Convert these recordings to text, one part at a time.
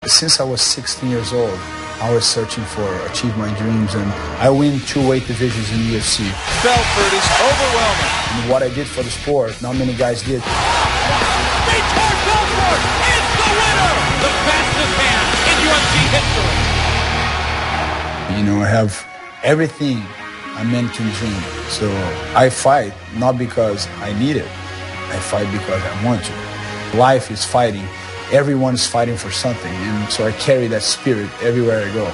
Since I was 16 years old, I was searching for achieve my dreams, and I win 2 weight divisions in the UFC. Belfort is overwhelming. And what I did for the sport, not many guys did. Belfort is the winner! The fastest man in UFC history. You know, I have everything American dream. So I fight not because I need it. I fight because I want to. Life is fighting. Everyone's fighting for something, and so I carry that spirit everywhere I go. Oh,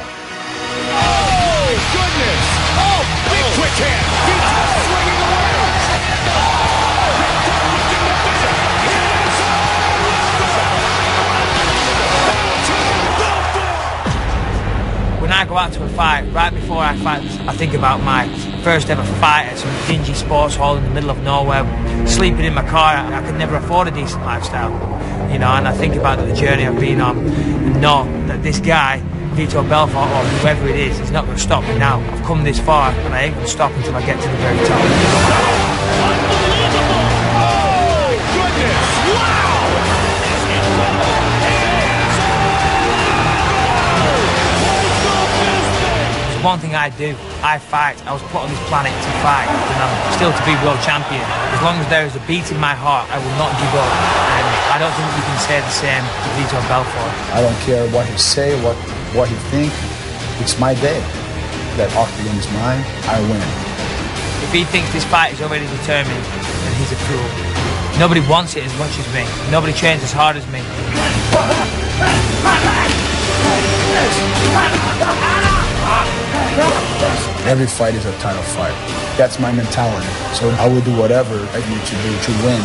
goodness! Oh, big quick hand! Swinging away! When I go out to a fight, right before I fight, I think about my first ever fight at some dingy sports hall in the middle of nowhere, sleeping in my car. I could never afford a decent lifestyle, you know, and I think about the journey I've been on and know that this guy, Vitor Belfort, or whoever it is not going to stop me now. I've come this far and I ain't going to stop until I get to the very top. Unbelievable! Oh, goodness! Wow! One thing I do, I fight. I was put on this planet to fight, and I'm still to be world champion. As long as there is a beat in my heart, I will not give up. And I don't think you can say the same to Vitor Belfort. I don't care what he say, what he think. It's my day. That octagon is mine. I win. If he thinks this fight is already determined, then he's a fool. Nobody wants it as much as me. Nobody trains as hard as me. Every fight is a title fight. That's my mentality. So I will do whatever I need to do to win.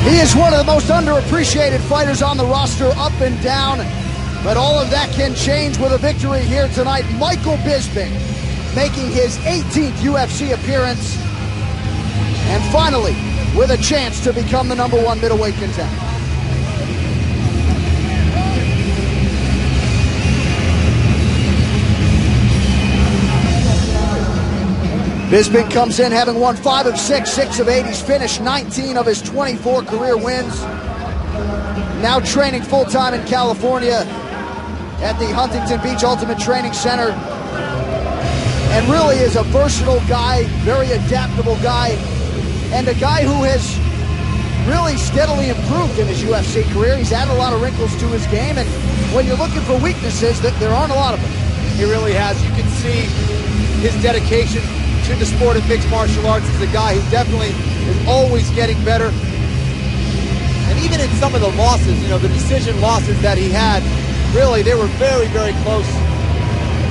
He is one of the most underappreciated fighters on the roster, up and down, but all of that can change with a victory here tonight. Michael Bisping making his 18th UFC appearance, and finally with a chance to become the #1 middleweight contender. Bisping comes in having won 5 of 6, 6 of 8. He's finished 19 of his 24 career wins. Now training full-time in California at the Huntington Beach Ultimate Training Center. And really is a versatile guy, very adaptable guy, and a guy who has really steadily improved in his UFC career. He's added a lot of wrinkles to his game, and when you're looking for weaknesses, there aren't a lot of them. He really has. You can see his dedication to the sport of mixed martial arts is a guy who definitely is always getting better. And even in some of the losses, you know, the decision losses that he had, really, they were very, very close.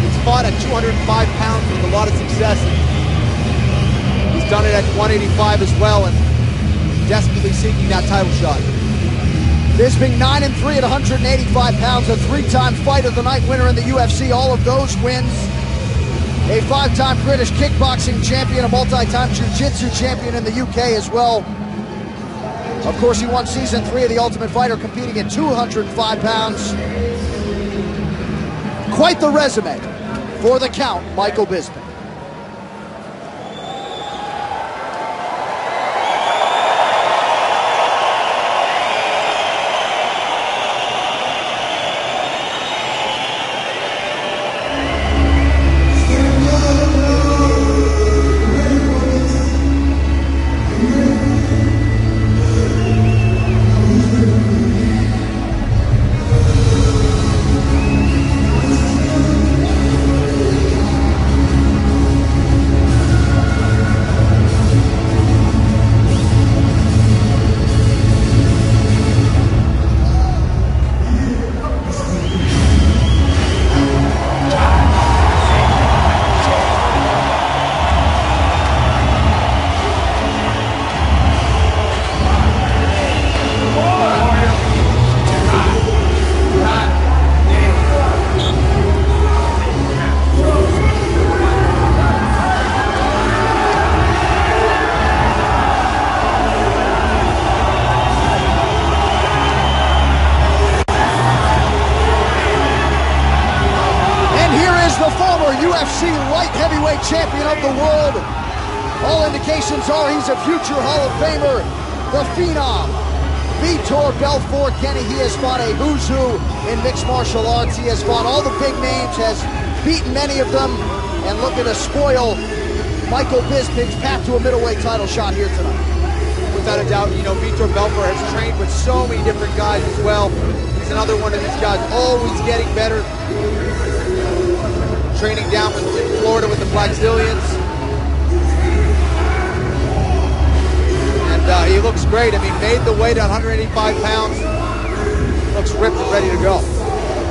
He's fought at 205 pounds with a lot of success. He's done it at 185 as well, and desperately seeking that title shot. Bisping 9-3 at 185 pounds, a 3-time Fight of the Night winner in the UFC, all of those wins. A 5-time British kickboxing champion, a multi-time jiu-jitsu champion in the UK as well. Of course, he won Season 3 of The Ultimate Fighter, competing at 205 pounds. Quite the resume for the Count, Michael Bisping. UFC light heavyweight champion of the world. All indications are he's a future Hall of Famer. The Phenom, Vitor Belfort. Kenny, he has fought a who's who in mixed martial arts. He has fought all the big names, has beaten many of them, and looking to spoil Michael Bisping's path to a middleweight title shot here tonight. Without a doubt, you know, Vitor Belfort has trained with so many different guys as well. He's another one of these guys, always getting better. Training down in Florida with the Blackzilians. And he looks great. I mean, made the weight at 185 pounds. Looks ripped and ready to go.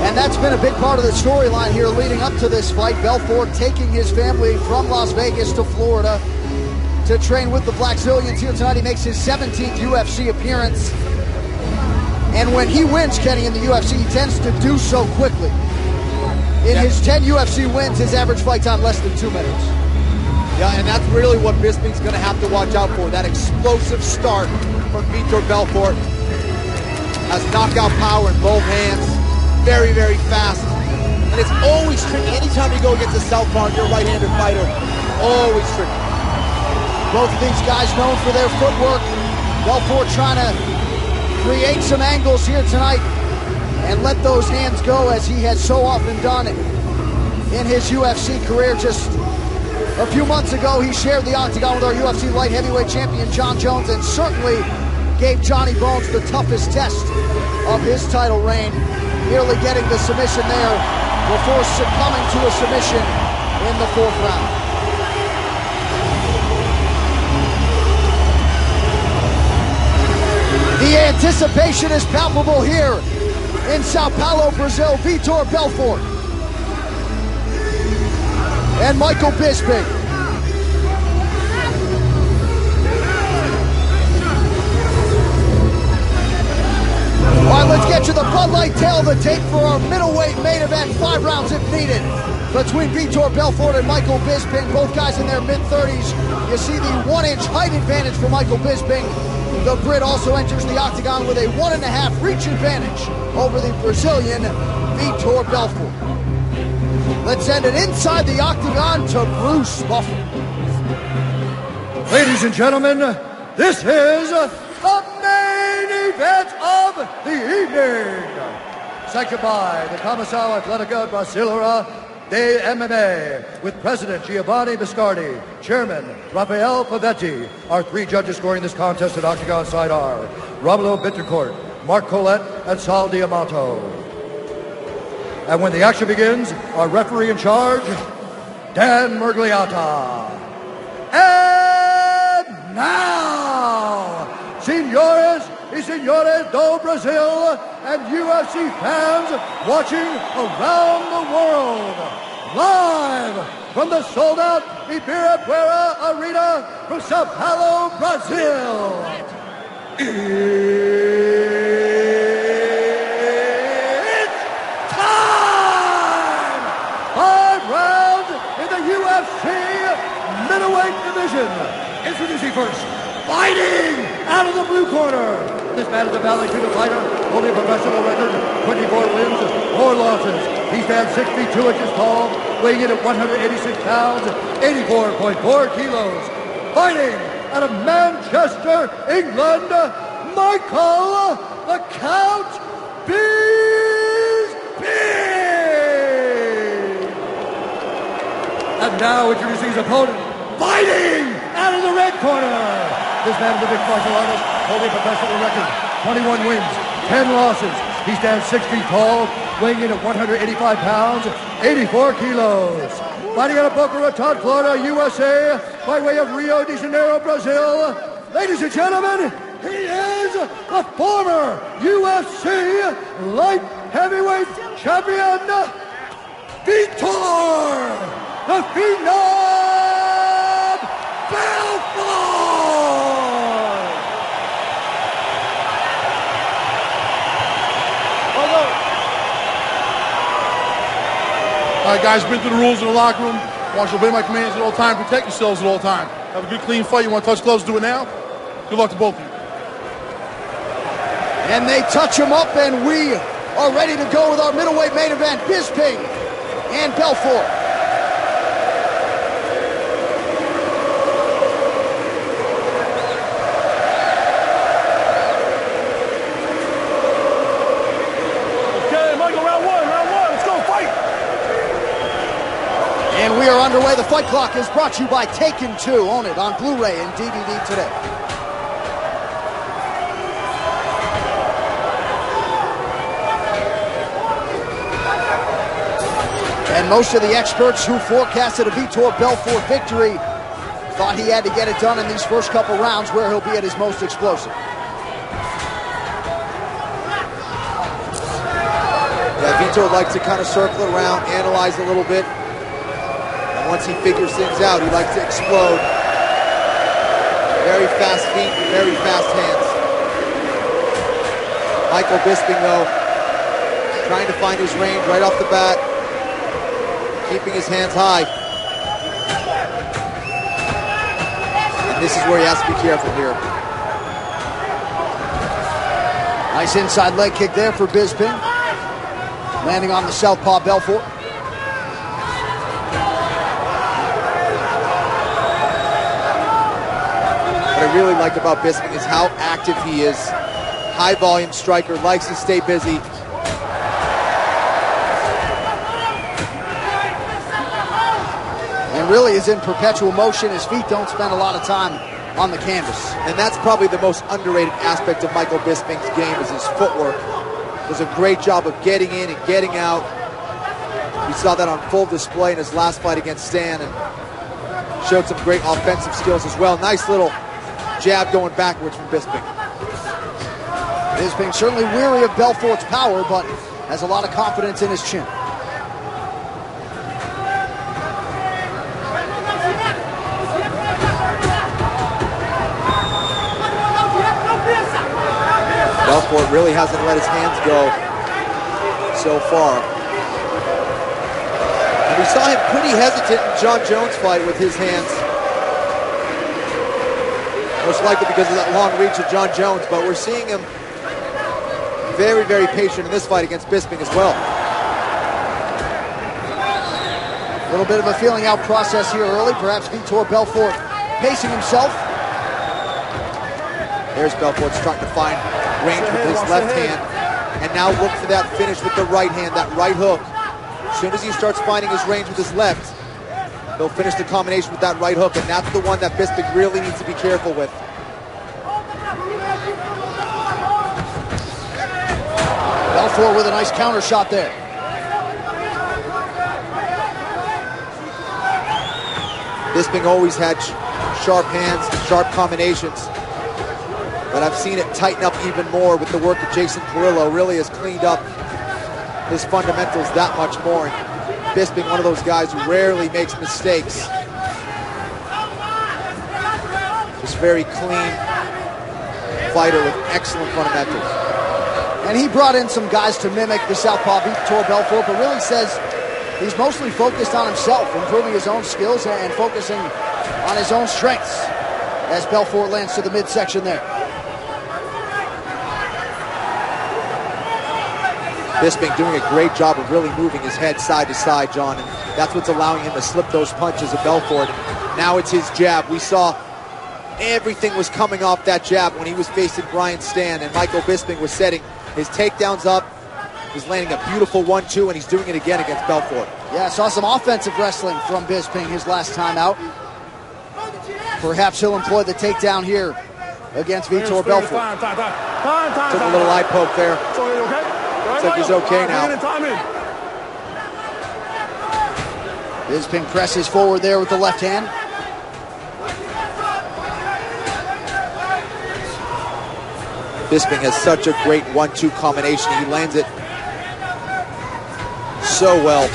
And that's been a big part of the storyline here leading up to this fight. Belfort taking his family from Las Vegas to Florida to train with the Blackzilians here tonight. He makes his 17th UFC appearance. And when he wins, Kenny, in the UFC, he tends to do so quickly. In his 10 UFC wins, his average fight time less than 2 minutes. Yeah, and that's really what Bisping's going to have to watch out for. That explosive start from Vitor Belfort. Has knockout power in both hands. Very, very fast. And it's always tricky. Anytime you go against a southpaw, you're a right-handed fighter. Always tricky. Both of these guys known for their footwork. Belfort trying to create some angles here tonight and let those hands go, as he has so often done in his UFC career. Just a few months ago, he shared the octagon with our UFC light heavyweight champion, John Jones, and certainly gave Johnny Bones the toughest test of his title reign, nearly getting the submission there before succumbing to a submission in the 4th round. The anticipation is palpable here in Sao Paulo, Brazil. Vitor Belfort and Michael Bisping. All right, let's get to the Bud Light tail of the tape for our middleweight main event. 5 rounds if needed between Vitor Belfort and Michael Bisping. Both guys in their mid-30s. You see the 1-inch height advantage for Michael Bisping. The Brit also enters the octagon with a 1.5 reach advantage over the Brazilian Vitor Belfort. Let's send it inside the octagon to Bruce Buffer. Ladies and gentlemen, this is the main event of the evening. Sanctioned by the Comissão Atlética Brasileira de MMA, with President Giovanni Biscardi, Chairman Rafael Pavetti. Our 3 judges scoring this contest at octagon side are Romulo Bittencourt, Mark Collette, and Sal Diamato. And when the action begins, our referee in charge, Dan Murgliata. And now, senores y senores do Brazil and UFC fans watching around the world, live from the sold-out Ibirapuera Arena from Sao Paulo, Brazil. It's time! 5 rounds in the UFC middleweight division. Introducing first, fighting out of the blue corner. This man is a Valley Judo fighter, holding a professional record, 24 wins, 4 losses. He stands 6 feet 2 inches tall, weighing in at 186 pounds, 84.4 kilos. Fighting out of Manchester, England, Michael the Count Bisping. And now introducing his opponent, fighting out of the red corner. This man is a mixed martial artist, holding a professional record, 21 wins, 10 losses. He stands 6 feet tall, weighing in at 185 pounds, 84 kilos. Fighting out of Boca Raton, Florida, USA, by way of Rio de Janeiro, Brazil. Ladies and gentlemen, he is the former UFC light heavyweight champion, Vitor the Phenom Belfort! All right, guys, been through the rules in the locker room. I want you to obey my commands at all times. Protect yourselves at all times. Have a good, clean fight. You want to touch gloves? Do it now. Good luck to both of you. And they touch him up, and we are ready to go with our middleweight main event, Bisping and Belfort. And we are underway. The Fight Clock is brought to you by Taken 2. Own it on Blu-ray and DVD today. And most of the experts who forecasted a Vitor Belfort victory thought he had to get it done in these first couple rounds where he'll be at his most explosive. Yeah, Vitor likes to kind of circle around, analyze a little bit. And once he figures things out, he likes to explode. Very fast feet and very fast hands. Michael Bisping, though, trying to find his range right off the bat, keeping his hands high. And this is where he has to be careful here. Nice inside leg kick there for Bisping. Landing on the southpaw Belfort. What I really like about Bisping is how active he is. High volume striker, likes to stay busy. And really is in perpetual motion. His feet don't spend a lot of time on the canvas. And that's probably the most underrated aspect of Michael Bisping's game is his footwork. Does a great job of getting in and getting out. We saw that on full display in his last fight against Stan and showed some great offensive skills as well. Nice little jab going backwards from Bisping. Bisping certainly weary of Belfort's power, but has a lot of confidence in his chin. Belfort really hasn't let his hands go so far. And we saw him pretty hesitant in John Jones' fight with his hands. Most likely because of that long reach of John Jones, but we're seeing him very, very patient in this fight against Bisping as well. A little bit of a feeling out process here early. Perhaps Vitor Belfort pacing himself. There's Belfort trying to find range with his left hand. And now look for that finish with the right hand, that right hook. As soon as he starts finding his range with his left, he'll finish the combination with that right hook, and that's the one that Bisping really needs to be careful with. Belfort with a nice counter shot there. Bisping always had sharp hands, sharp combinations, but I've seen it tighten up even more with the work that Jason Perillo really has cleaned up his fundamentals that much more. And Bisping, one of those guys who rarely makes mistakes. Just very clean fighter with excellent fundamentals. And he brought in some guys to mimic the southpaw Vitor Belfort, but really says he's mostly focused on himself, improving his own skills and focusing on his own strengths as Belfort lands to the midsection there. Bisping doing a great job of really moving his head side to side, John, and that's what's allowing him to slip those punches of Belfort. Now it's his jab. We saw everything was coming off that jab when he was facing Brian Stan, and Michael Bisping was setting his takedowns up. He's landing a beautiful 1-2, and he's doing it again against Belfort. Yeah, saw some offensive wrestling from Bisping his last time out. Perhaps he'll employ the takedown here against Vitor Belfort. Took a little eye poke there. Looks like he's okay now. Bisping presses forward there with the left hand. Bisping has such a great 1-2 combination. He lands it so well.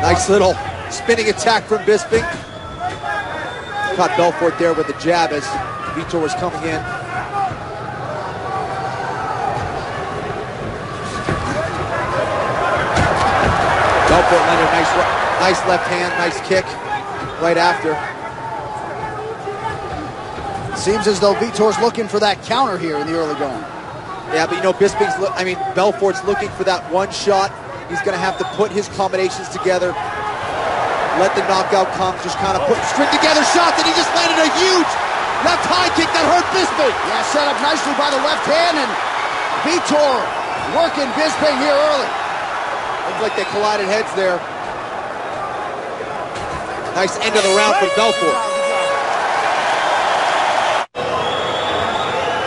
Nice little spinning attack from Bisping. Caught Belfort there with the jab as Vitor was coming in. Belfort landed a nice left hand, nice kick right after. Seems as though Vitor's looking for that counter here in the early going. Yeah, but you know, Belfort's looking for that one shot. He's going to have to put his combinations together, let the knockout come, just kind of string together shots, and he just landed a huge left high kick that hurt Bisping. Yeah, set up nicely by the left hand, and Vitor working Bisping here early. Looks like they collided heads there. Nice end of the round for Belfort.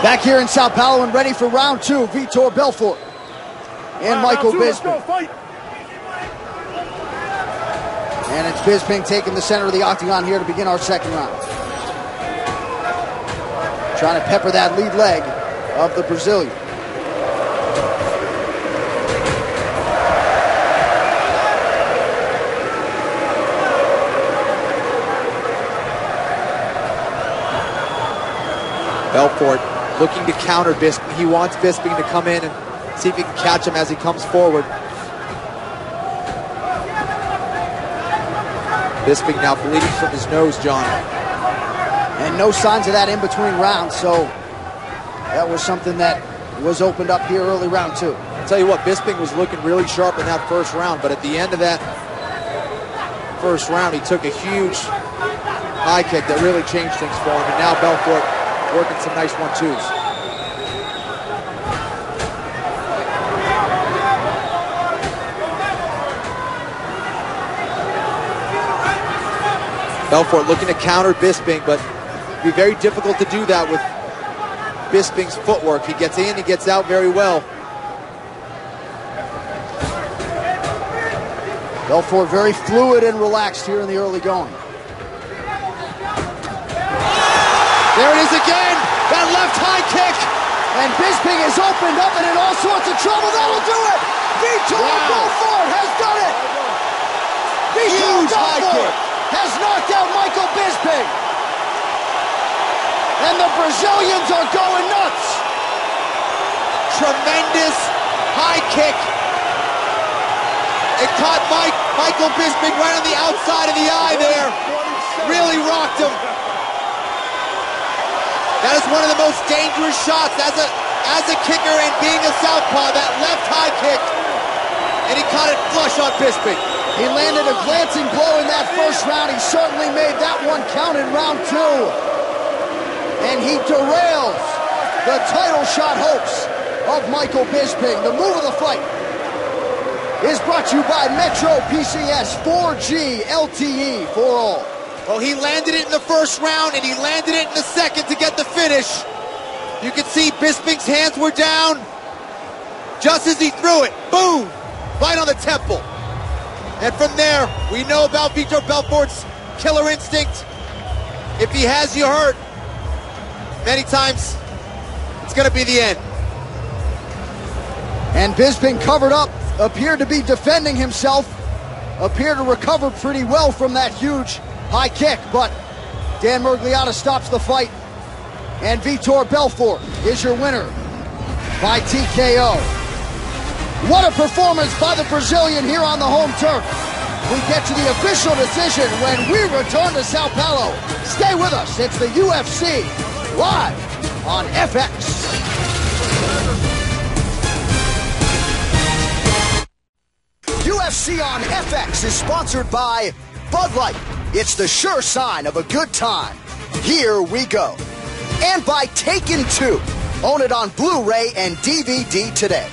Back here in Sao Paulo and ready for round two, Vitor Belfort and Michael Bisping. And it's Bisping taking the center of the octagon here to begin our second round. Trying to pepper that lead leg of the Brazilian. Belfort looking to counter Bisping. He wants Bisping to come in and see if he can catch him as he comes forward. Bisping now bleeding from his nose, John. And no signs of that in between rounds, so that was something that was opened up here early round two. I'll tell you what, Bisping was looking really sharp in that first round, but at the end of that first round, he took a huge high kick that really changed things for him, and now Belfort working some nice 1-2s. Belfort looking to counter Bisping, but it'd be very difficult to do that with Bisping's footwork. He gets in, he gets out very well. Belfort very fluid and relaxed here in the early going. There it is again, that left high kick. And Bisping is opened up and in all sorts of trouble. That'll do it. Vitor Belfort has done it. Vitor Belfort has knocked out Michael Bisping. And the Brazilians are going nuts. Tremendous high kick. It caught Michael Bisping right on the outside of the eye there. Really rocked him. That is one of the most dangerous shots as a kicker and being a southpaw, that left high kick. And he caught it flush on Bisping. He landed a glancing blow in that first round. He certainly made that one count in round two. And he derails the title shot hopes of Michael Bisping. The move of the fight is brought to you by Metro PCS 4G LTE for all. Well, he landed it in the first round, and he landed it in the second to get the finish. You can see Bisping's hands were down just as he threw it. Boom! Right on the temple. And from there, we know about Vitor Belfort's killer instinct. If he has you hurt, many times, it's going to be the end. And Bisping covered up, appeared to be defending himself, appeared to recover pretty well from that huge high kick, but Dan Miragliotta stops the fight, and Vitor Belfort is your winner by TKO. What a performance by the Brazilian here on the home turf. We get to the official decision when we return to Sao Paulo. Stay with us, it's the UFC live on FX. UFC on FX is sponsored by Bud Light. It's the sure sign of a good time. Here we go. And by Taken 2. Own it on Blu-ray and DVD today.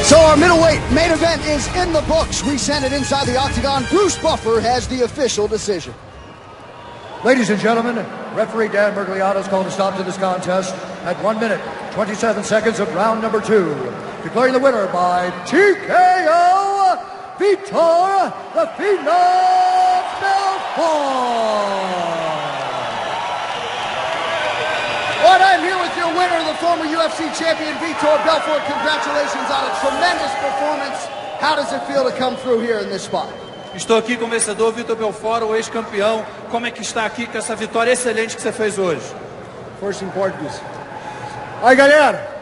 So our middleweight main event is in the books. We send it inside the octagon. Bruce Buffer has the official decision. Ladies and gentlemen, referee Dan Miragliotta has called a stop to this contest at 1 minute, 27 seconds of round number 2. Declaring the winner by TKO, Vitor the Phenom Belfort. Well, I'm here with your winner, the former UFC champion, Vitor Belfort. Congratulations on a tremendous performance. How does it feel to come through here in this spot? Estou aqui com o vencedor Vitor Belfort, o ex-campeão. Como é que está aqui com essa vitória excelente que você fez hoje? First in Portuguese. Aí, galera,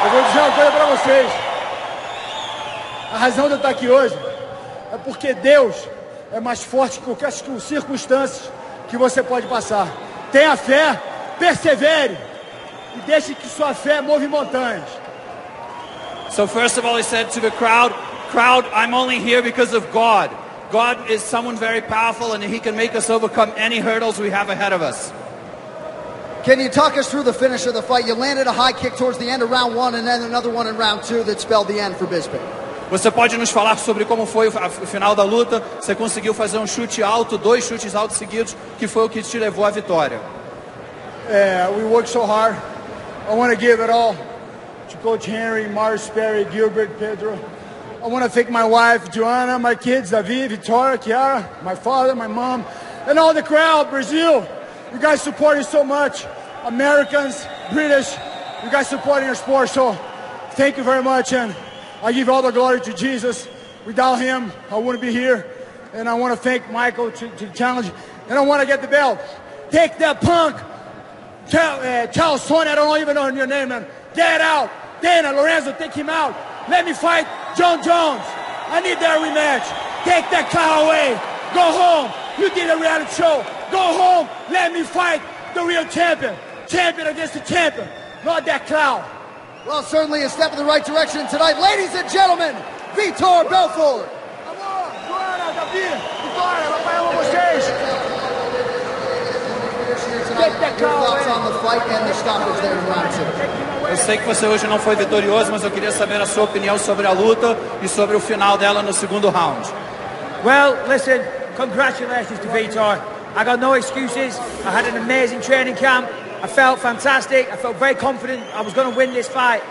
eu vou dizer uma coisa para vocês. A razão de eu estar aqui hoje é porque Deus é mais forte que qualquer circunstância que você pode passar. Tenha fé, persevere e deixe que sua fé move montanhas. So first of all, he said to the crowd, I'm only here because of God. God is someone very powerful and he can make us overcome any hurdles we have ahead of us. Can you talk us through the finish of the fight? You landed a high kick towards the end of round 1 and then another one in round 2 that spelled the end for Bisping. Você pode nos falar sobre como foi o final da luta? Você conseguiu fazer um chute alto, 2 chutes altos seguidos, que foi o que te levou à vitória. We worked so hard. I want to give it all to Coach Henry, Mars, Perry, Gilbert, Pedro. I want to thank my wife, Joanna, my kids, David, Victoria, Kiara, my father, my mom, and all the crowd, Brazil. You guys supporting so much. Americans, British, you guys supporting our sport. So thank you very much, and I give all the glory to Jesus. Without him, I wouldn't be here. And I want to thank Michael to challenge, and I want to get the belt. Take that punk. Tell Sonya, I don't even know your name, man. Get out. Dana, Lorenzo, take him out. Let me fight John Jones. I need that rematch. Take that clown away. Go home. You did a reality show. Go home. Let me fight the real champion. Champion against the champion. Not that clown. Well, certainly a step in the right direction tonight. Ladies and gentlemen, Vitor Belfort. Joana, David, Vitória, Rafael, vocês. On the fight and the stoppage there in round 2. Eu sei que você hoje não foi vitorioso, mas eu queria saber a sua opinião sobre a luta e sobre o final dela no segundo round. Well, listen, congratulations to Vitor. I got no excuses. I had an amazing training camp. I felt fantastic. I felt very confident I was going to win this fight.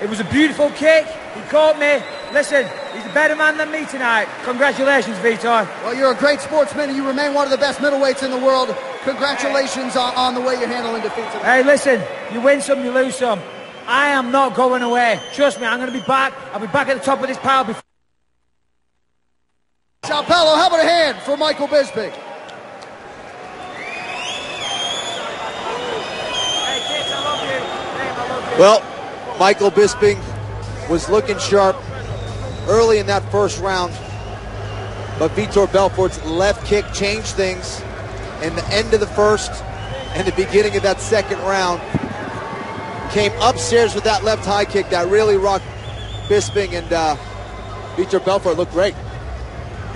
It was a beautiful kick. He caught me. Listen, he's a better man than me tonight. Congratulations, Vitor. Well, you're a great sportsman, and you remain one of the best middleweights in the world. Congratulations on the way you're handling defeat tonight. Hey, listen, you win some, you lose some. I am not going away. Trust me, I'm going to be back. I'll be back at the top of this pile before. Sao Paulo, how about a hand for Michael Bisping? Hey, kids, I love you. Hey, I love you. Well, Michael Bisping was looking sharp early in that first round, but Vitor Belfort's left kick changed things in the end of the first and the beginning of that second round. Came upstairs with that left high kick that really rocked Bisping, and Vitor Belfort looked great.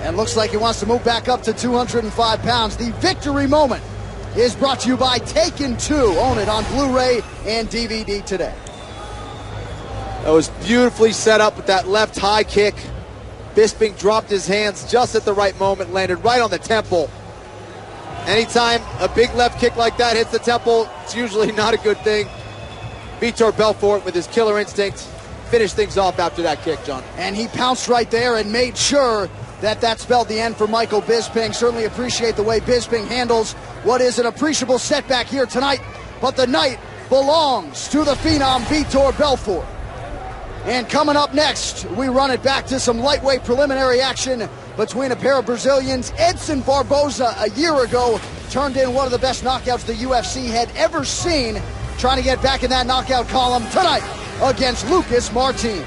And looks like he wants to move back up to 205 pounds. The victory moment is brought to you by Taken 2. Own it on Blu-ray and DVD today. That was beautifully set up with that left high kick. Bisping dropped his hands just at the right moment, landed right on the temple. Anytime a big left kick like that hits the temple, it's usually not a good thing. Vitor Belfort, with his killer instinct, finished things off after that kick, John. And he pounced right there and made sure that spelled the end for Michael Bisping. Certainly appreciate the way Bisping handles what is an appreciable setback here tonight. But the night belongs to the Phenom Vitor Belfort. And coming up next, we run it back to some lightweight preliminary action between a pair of Brazilians. Edson Barboza, a year ago, turned in one of the best knockouts the UFC had ever seen, trying to get back in that knockout column tonight against Lucas Martins.